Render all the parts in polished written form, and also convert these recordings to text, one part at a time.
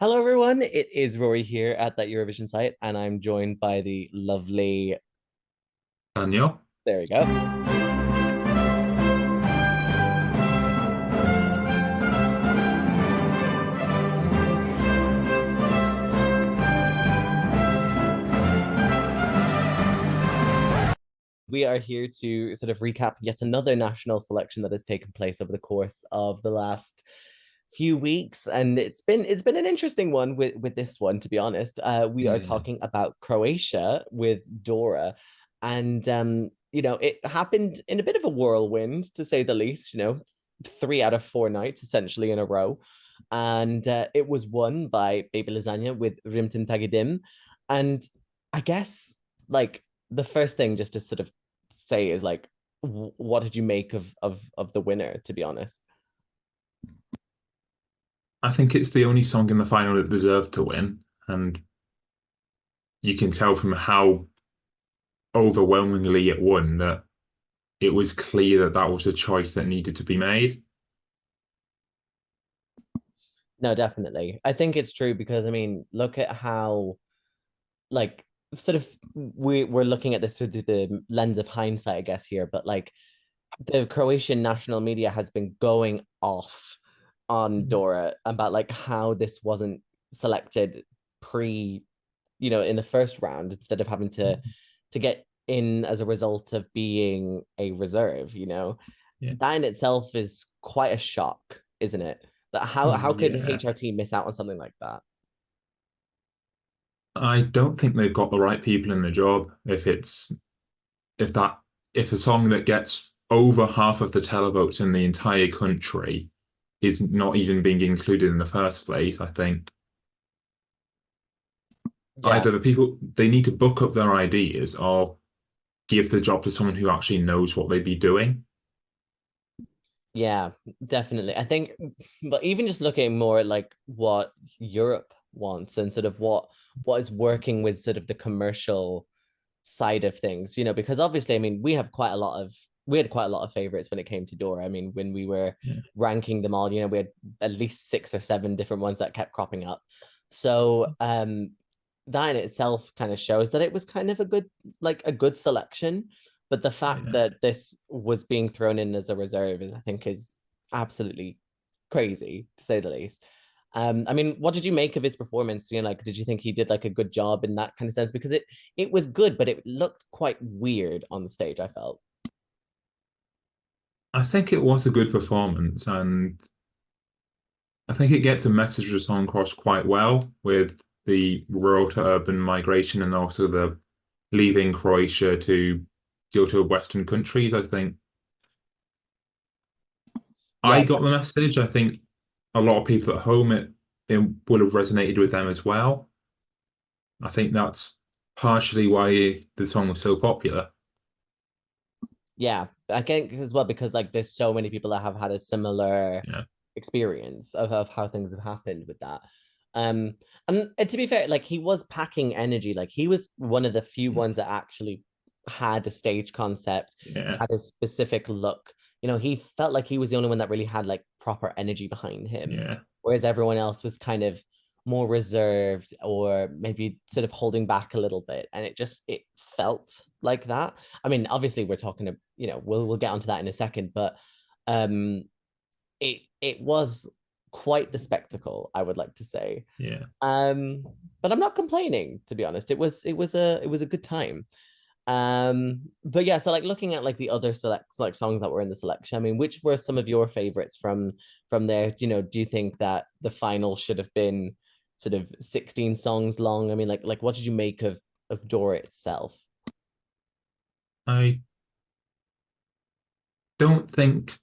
Hello, everyone. It is Rory here at that Eurovision site, and I'm joined by the lovely. Daniel. There we go. We are here to sort of recap yet another national selection that has taken place over the course of the last few weeks, and it's been an interesting one with this one, to be honest. We are Yeah. talking about Croatia with Dora, and it happened in a bit of a whirlwind, to say the least. 3 out of 4 nights essentially in a row, and it was won by Baby Lasagna with Rimtin Tagidim, and I guess like the first thing just to sort of say is like, what did you make of the winner? To be honest. I think it's the only song in the final that deserved to win. And you can tell from how overwhelmingly it won that it was clear that that was a choice that needed to be made. No, definitely. I think it's true because I mean, look at how like sort of we're looking at this through the lens of hindsight, I guess here, but like the Croatian national media has been going off on Dora about like how this wasn't selected pre, in the first round instead of having to get in as a result of being a reserve. Yeah. That in itself is quite a shock, isn't it? That how could Yeah. HRT miss out on something like that? I don't think they've got the right people in the job if that if a song that gets over half of the televotes in the entire country is not even being included in the first place. I think Yeah, either the people they need to book up their ideas or give the job to someone who actually knows what they'd be doing. yeah, definitely. I think, but even just looking more at like what Europe wants and sort of what is working with sort of the commercial side of things, because obviously, I mean, we had quite a lot of favorites when it came to Dora. I mean, when we were Yeah. ranking them all, we had at least 6 or 7 different ones that kept cropping up. So, that in itself kind of shows that it was kind of a good selection. But the fact Yeah. that this was being thrown in as a reserve is, I think, is absolutely crazy to say the least. I mean, what did you make of his performance? Like, did you think he did like a good job in that kind of sense? Because it was good, but it looked quite weird on the stage, I felt. I think it was a good performance, and I think it gets a message of the song across quite well with the rural to urban migration and also the leaving Croatia to go to Western countries. I think I Yeah, got the message. I think a lot of people at home it would have resonated with them as well. I think that's partially why the song was so popular. yeah. I think as well because like there's so many people that have had a similar Yeah. experience of how things have happened with that. Um, and to be fair, like he was packing energy. Like he was one of the few ones that actually had a stage concept, Yeah. had a specific look. He felt like he was the only one that really had like proper energy behind him, Yeah. whereas everyone else was kind of more reserved or maybe sort of holding back a little bit. And it felt like that. I mean, obviously we're talking to, we'll get onto that in a second, but um it was quite the spectacle, I would like to say. Yeah. Um, but I'm not complaining, to be honest. It was a good time. But yeah, so like looking at like the other select songs that were in the selection, I mean, which were some of your favorites from there? Do you think that the final should have been sort of 16 songs long? I mean, like what did you make of Dora itself? I don't think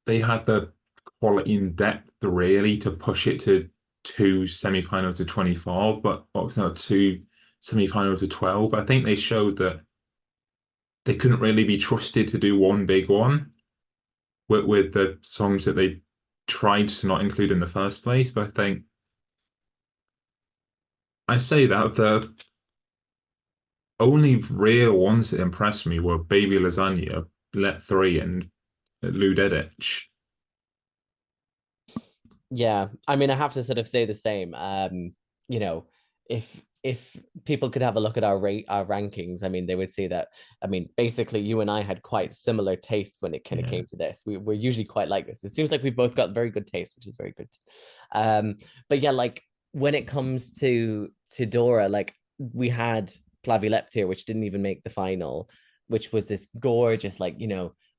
they had the quality and depth really to push it to two semi-finals to 24, but what was now two semi-finals to 12. I think they showed that they couldn't really be trusted to do one big one with the songs that they tried to not include in the first place. But I think I say that the only real ones that impressed me were Baby Lasagna, Let 3, and Ludedic. Yeah, I mean, I have to sort of say the same. You know, if people could have a look at our rankings, I mean, they would see that. I mean, basically, you and I had quite similar tastes when it kind of Yeah. came to this. We're usually quite like this. It seems like we've both got very good taste, which is very good. Um, but yeah, like when it comes to Dora, like we had Plavileptir, which didn't even make the final, which was this gorgeous, like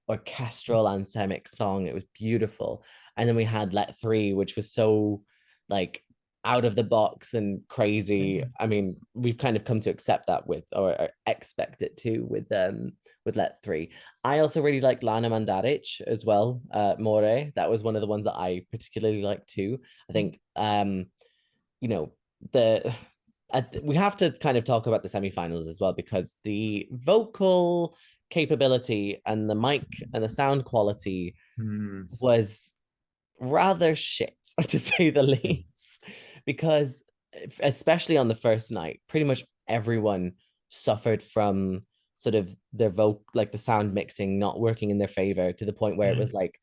orchestral anthemic song. It was beautiful. And then we had Let Three, which was so like out of the box and crazy. I mean, we've kind of come to accept that or expect it to with Let Three. I also really like Lana Mandaric as well. More. That was one of the ones that I particularly like too. I think you know, the we have to kind of talk about the semifinals as well because the vocal capability and the mic and the sound quality Hmm. was rather shit, to say the least, because especially on the first night, pretty much everyone suffered from sort of their like the sound mixing not working in their favor to the point where it Yeah. was like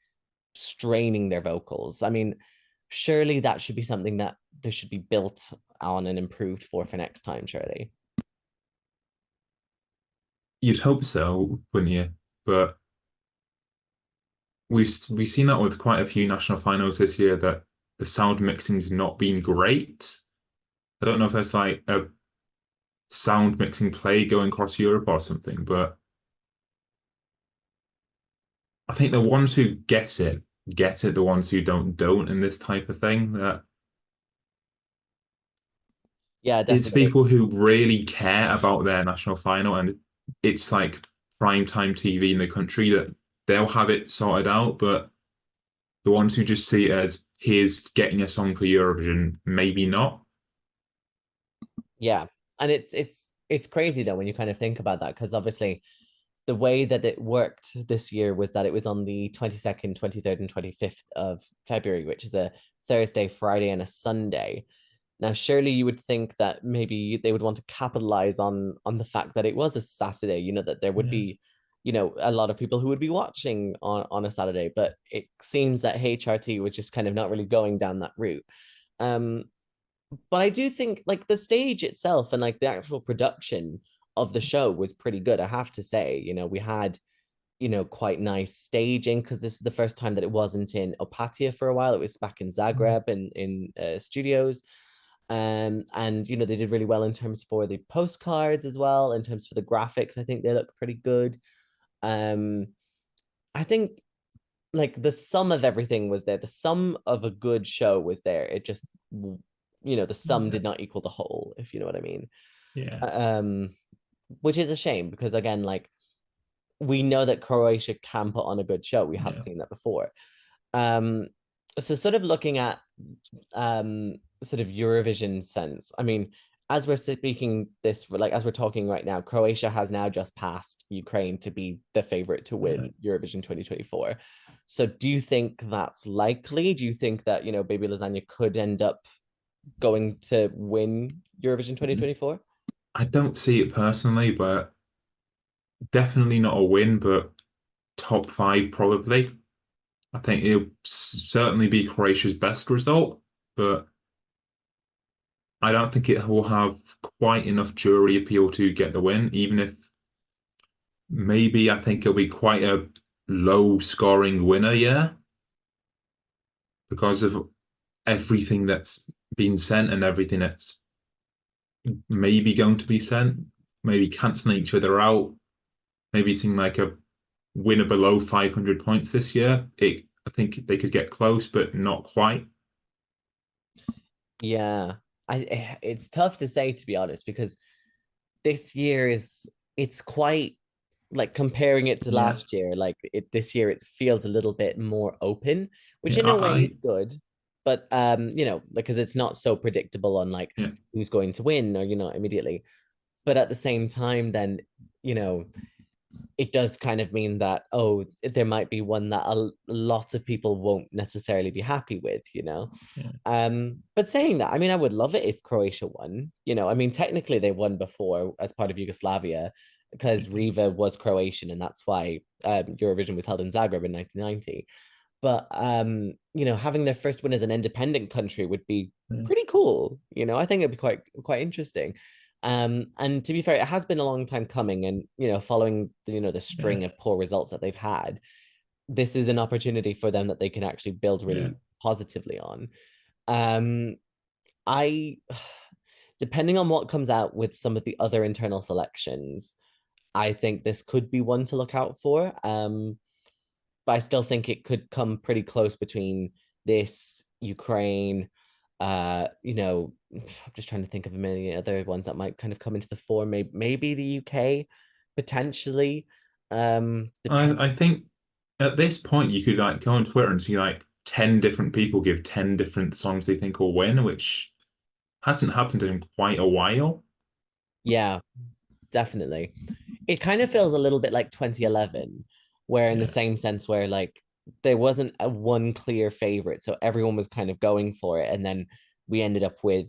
straining their vocals. I mean, surely that should be something that there should be built on and improved for next time, surely. You'd hope so, wouldn't you? But we've seen that with quite a few national finals this year that the sound mixing's not been great. I don't know if it's like a sound mixing play going across Europe or something, but I think the ones who get it. The ones who don't in this type of thing. That Yeah, it's definitely. people who really care about their national final, and it's like prime time TV in the country that they'll have it sorted out. But the ones who just see it as here's getting a song for Eurovision, maybe not. Yeah. And it's crazy though when you kind of think about that, because obviously the way that it worked this year was that it was on the 22nd, 23rd, and 25th of February, which is a Thursday, Friday, and a Sunday. Now, surely you would think that maybe they would want to capitalize on the fact that it was a Saturday, that there would Yeah. be, a lot of people who would be watching on a Saturday, but it seems that HRT was just kind of not really going down that route. Um, but I do think like the stage itself and like the actual production of the show was pretty good. I have to say, we had, quite nice staging because this is the first time that it wasn't in Opatia for a while. It was back in Zagreb and in studios. And they did really well in terms for the postcards as well, in terms for the graphics. I think they look pretty good. Um, I think like the sum of everything was there. The sum of a good show was there. It just the sum Yeah. did not equal the whole, if you know what I mean. Yeah. Um, which is a shame because again, like we know that Croatia can put on a good show. We have Yeah. seen that before. Um, so sort of looking at sort of Eurovision sense. I mean, as we're speaking this, like as we're talking right now, Croatia has now just passed Ukraine to be the favorite to Yeah. win Eurovision 2024. So do you think that's likely? Do you think that, Baby Lasagna could end up going to win Eurovision 2024? I don't see it personally, but definitely not a win, but top five probably. I think it'll certainly be Croatia's best result, but I don't think it will have quite enough jury appeal to get the win, even if maybe I think it'll be quite a low scoring winner, yeah, because of everything that's been sent and everything that's maybe going to be sent, maybe canceling each other out, maybe seeing like a winner below 500 points this year. I think they could get close, but not quite. Yeah. It's tough to say to be honest because this year it's quite like comparing it to Yeah, last year, like this year it feels a little bit more open, which yeah, in a way is good. But because it's not so predictable on like yeah, who's going to win or immediately. But at the same time, then you know it does kind of mean that there might be one that a lot of people won't necessarily be happy with, yeah, but saying that, I mean, I would love it if Croatia won. I mean, technically they won before as part of Yugoslavia because yeah. Riva was Croatian, and that's why Eurovision was held in Zagreb in 1990. but having their first win as an independent country would be Yeah. pretty cool. I think it'd be quite interesting. And to be fair, it has been a long time coming, and following the Yeah. string of poor results that they've had, this is an opportunity for them that they can actually build Yeah. really positively on. Um, I, depending on what comes out with some of the other internal selections, I think this could be one to look out for. But I still think it could come pretty close between this, Ukraine, I'm just trying to think of a million other ones that might kind of come into the fore. Maybe the UK, potentially. Depend I think at this point you could like go on Twitter and see like 10 different people give 10 different songs they think will win, which hasn't happened in quite a while. yeah, definitely. It kind of feels a little bit like 2011, where in the Yeah. same sense where like there wasn't a one clear favorite, so everyone was kind of going for it, and then we ended up with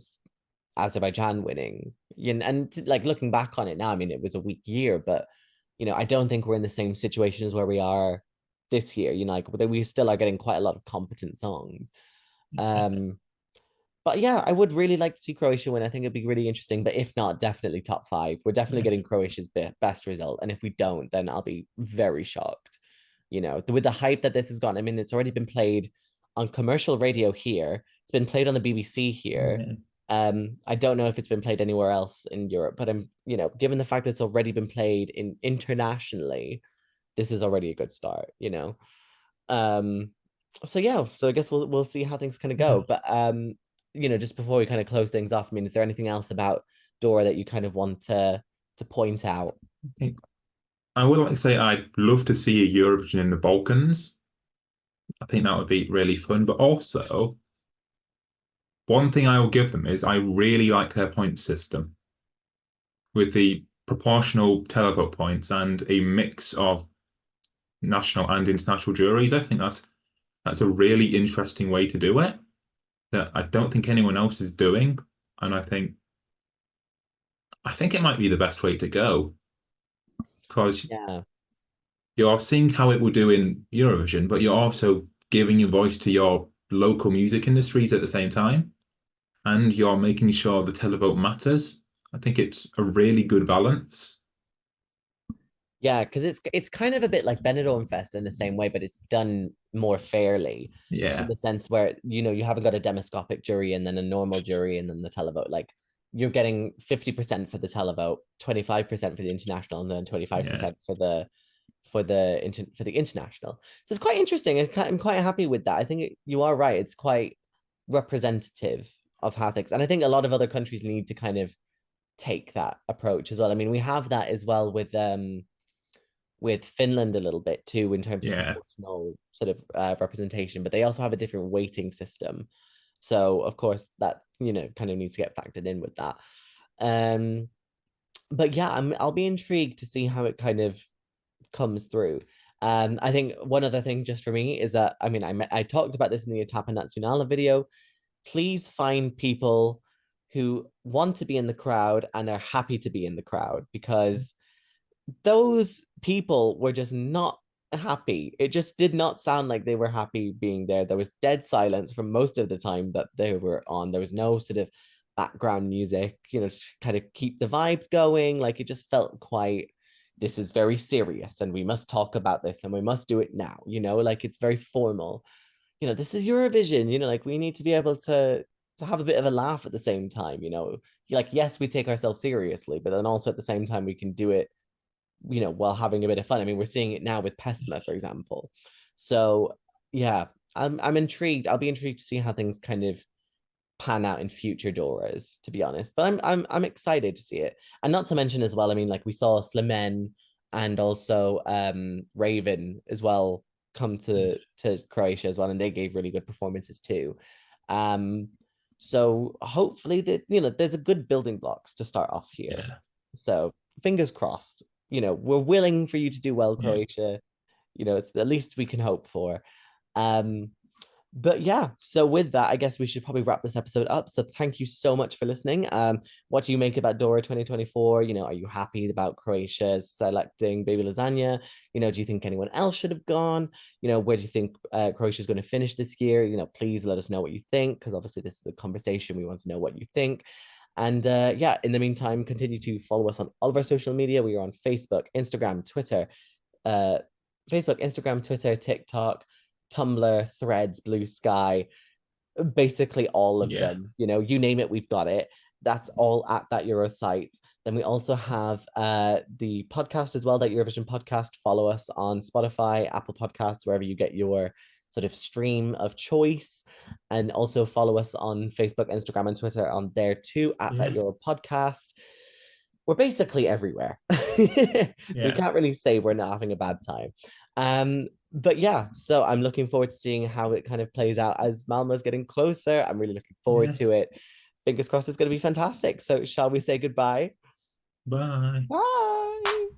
Azerbaijan winning. And like looking back on it now, I mean, it was a weak year, but I don't think we're in the same situation as where we are this year. Like we still are getting quite a lot of competent songs. Um, but yeah, I would really like to see Croatia win. I think it'd be really interesting. But if not, definitely top five. We're definitely Yeah. getting Croatia's best result. And if we don't, then I'll be very shocked. With the hype that this has gotten. I mean, it's already been played on commercial radio here. It's been played on the BBC here. Yeah. I don't know if it's been played anywhere else in Europe, but given the fact that it's already been played internationally, this is already a good start. Um, so yeah, so I guess we'll see how things kind of Yeah. go. But just before we kind of close things off, I mean, is there anything else about Dora that you kind of want to point out? Okay. I would like to say I'd love to see a Eurovision in the Balkans. I think that would be really fun. But also, one thing I will give them is I really like their point system with the proportional televote points and a mix of national and international juries. I think that's a really interesting way to do it that I don't think anyone else is doing. And I think it might be the best way to go because Yeah. you're seeing how it will do in Eurovision, but you're also giving your voice to your local music industries at the same time, and you're making sure the televote matters. I think it's a really good balance. Yeah, because it's kind of a bit like Benidorm Fest in the same way, but it's done more fairly in Yeah, the sense where you haven't got a demoscopic jury and then a normal jury and then the televote. Like you're getting 50% for the televote, 25% for the international, and then yeah, 25% for the international. So it's quite interesting. I'm quite happy with that. I think you are right. It's quite representative of how things, and I think a lot of other countries need to kind of take that approach as well. I mean, we have that as well with Finland a little bit too in terms of yeah, proportional sort of representation, but they also have a different weighting system. So of course that kind of needs to get factored in with that. Um, but yeah, I'll be intrigued to see how it kind of comes through. I think one other thing just for me is that I mean I talked about this in the Etapa Nacional video. Please find people who want to be in the crowd and are happy to be in the crowd because those people were just not happy. It just did not sound like they were happy being there. There was dead silence for most of the time that they were on. There was no sort of background music, to kind of keep the vibes going. Like it just felt quite, this is very serious and we must talk about this and we must do it now, like it's very formal. This is Eurovision, like we need to be able to have a bit of a laugh at the same time, like yes, we take ourselves seriously, but then also at the same time we can do it while having a bit of fun. I mean, we're seeing it now with Pesma, for example. So yeah, I'm intrigued. I'll be intrigued to see how things kind of pan out in future Doras, to be honest. But I'm excited to see it. And not to mention as well, I mean, like we saw Slimen and also Raven as well come to Croatia as well, and they gave really good performances too. Um, so hopefully that there's a good building blocks to start off here. yeah, So fingers crossed. We're willing for you to do well, yeah. Croatia. It's the least we can hope for. Um, But yeah, so with that, I guess we should probably wrap this episode up. So thank you so much for listening. What do you make about Dora 2024? Are you happy about Croatia selecting Baby Lasagna? Do you think anyone else should have gone? Where do you think Croatia is going to finish this year? Please let us know what you think, because obviously this is a conversation. We want to know what you think. And yeah, in the meantime, continue to follow us on all of our social media. We are on uh, Instagram, Twitter, TikTok, Tumblr, Threads, Blue Sky, basically all of Yeah. them. You name it, we've got it. That's all at that Euro site. Then we also have the podcast as well, that Eurovision podcast. Follow us on Spotify, Apple Podcasts, wherever you get your sort of stream of choice. And also follow us on Facebook, Instagram, and Twitter on there too, at that Yeah. Euro podcast. We're basically everywhere. So we Yeah. can't really say we're not having a bad time. But yeah, so I'm looking forward to seeing how it kind of plays out as Malmo's getting closer. I'm really looking forward Yeah. to it. Fingers crossed it's going to be fantastic. So shall we say goodbye? Bye. Bye.